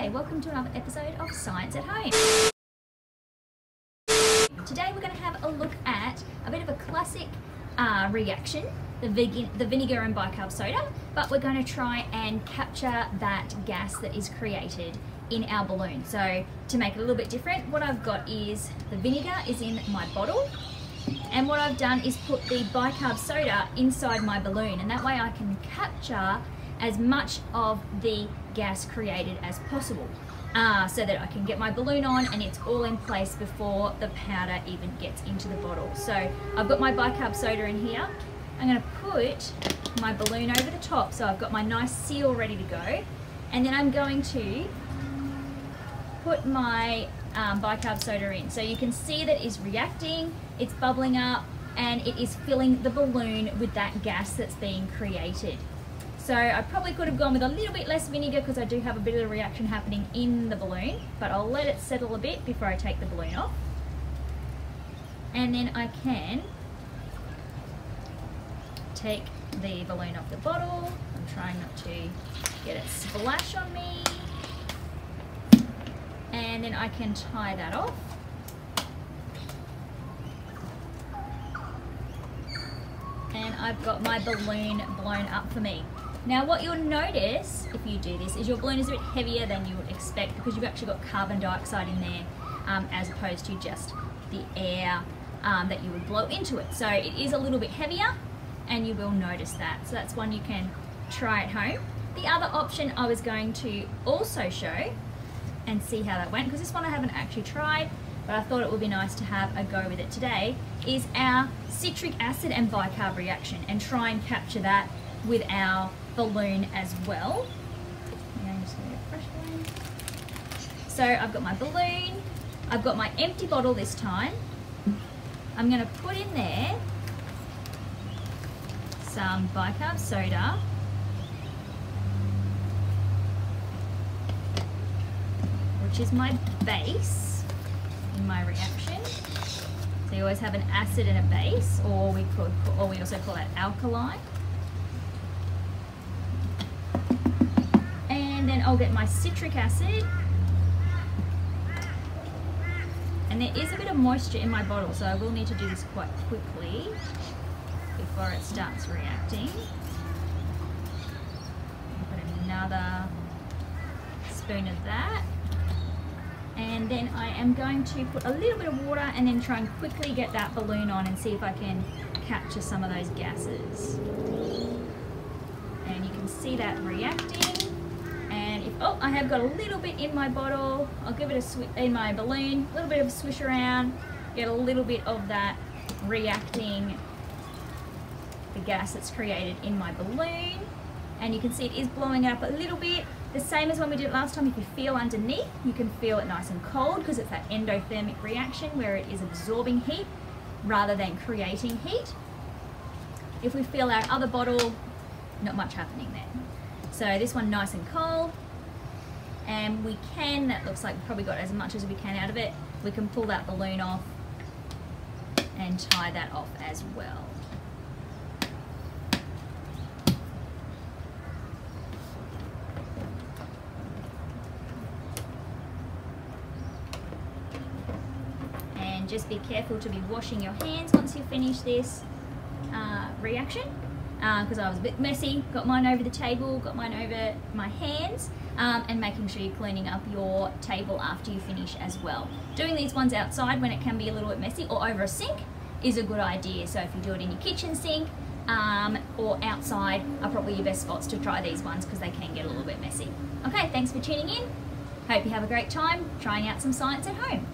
Hi, welcome to another episode of Science at Home. Today we're going to have a look at a bit of a classic reaction, the vinegar and bicarb soda, but we're going to try and capture that gas that is created in our balloon. So to make it a little bit different, what I've got is the vinegar is in my bottle, and what I've done is put the bicarb soda inside my balloon, and that way I can capture as much of the gas created as possible, so that I can get my balloon on and it's all in place before the powder even gets into the bottle. So I've got my bicarb soda in here. I'm going to put my balloon over the top, so I've got my nice seal ready to go, and then I'm going to put my bicarb soda in. So you can see that it's reacting, it's bubbling up, and it is filling the balloon with that gas that's being created. So I probably could have gone with a little bit less vinegar because I do have a bit of a reaction happening in the balloon, but I'll let it settle a bit before I take the balloon off. And then I can take the balloon off the bottle. I'm trying not to get it splash on me. And then I can tie that off. And I've got my balloon blown up for me. Now what you'll notice if you do this is your balloon is a bit heavier than you would expect because you've actually got carbon dioxide in there, as opposed to just the air that you would blow into it. So it is a little bit heavier, and you will notice that. So that's one you can try at home. The other option I was going to also show and see how that went, because this one I haven't actually tried, but I thought it would be nice to have a go with it today, is our citric acid and bicarb reaction, and try and capture that with our balloon as well. I'm just going to get a fresh one. So I've got my balloon, I've got my empty bottle this time. I'm going to put in there some bicarb soda, which is my base in my reaction. So you always have an acid and a base, or we also call that alkaline. And then I'll get my citric acid, and there is a bit of moisture in my bottle, so I will need to do this quite quickly before it starts reacting. I'll put another spoon of that, and then I am going to put a little bit of water and then try and quickly get that balloon on and see if I can capture some of those gases. And you can see that reacting. Oh, I have got a little bit in my bottle. I'll give it a swish in my balloon, a little bit of a swish around, get a little bit of that reacting, the gas that's created in my balloon. And you can see it is blowing up a little bit. The same as when we did it last time. If you feel underneath, you can feel it nice and cold because it's that endothermic reaction where it is absorbing heat rather than creating heat. If we feel our other bottle, not much happening there. So this one nice and cold. And we can, that looks like we've probably got as much as we can out of it. We can pull that balloon off and tie that off as well. And just be careful to be washing your hands once you finish this reaction, because I was a bit messy, got mine over the table, got mine over my hands, and making sure you're cleaning up your table after you finish as well. Doing these ones outside when it can be a little bit messy, or over a sink, is a good idea. So if you do it in your kitchen sink or outside are probably your best spots to try these ones because they can get a little bit messy. Okay, thanks for tuning in. Hope you have a great time trying out some science at home.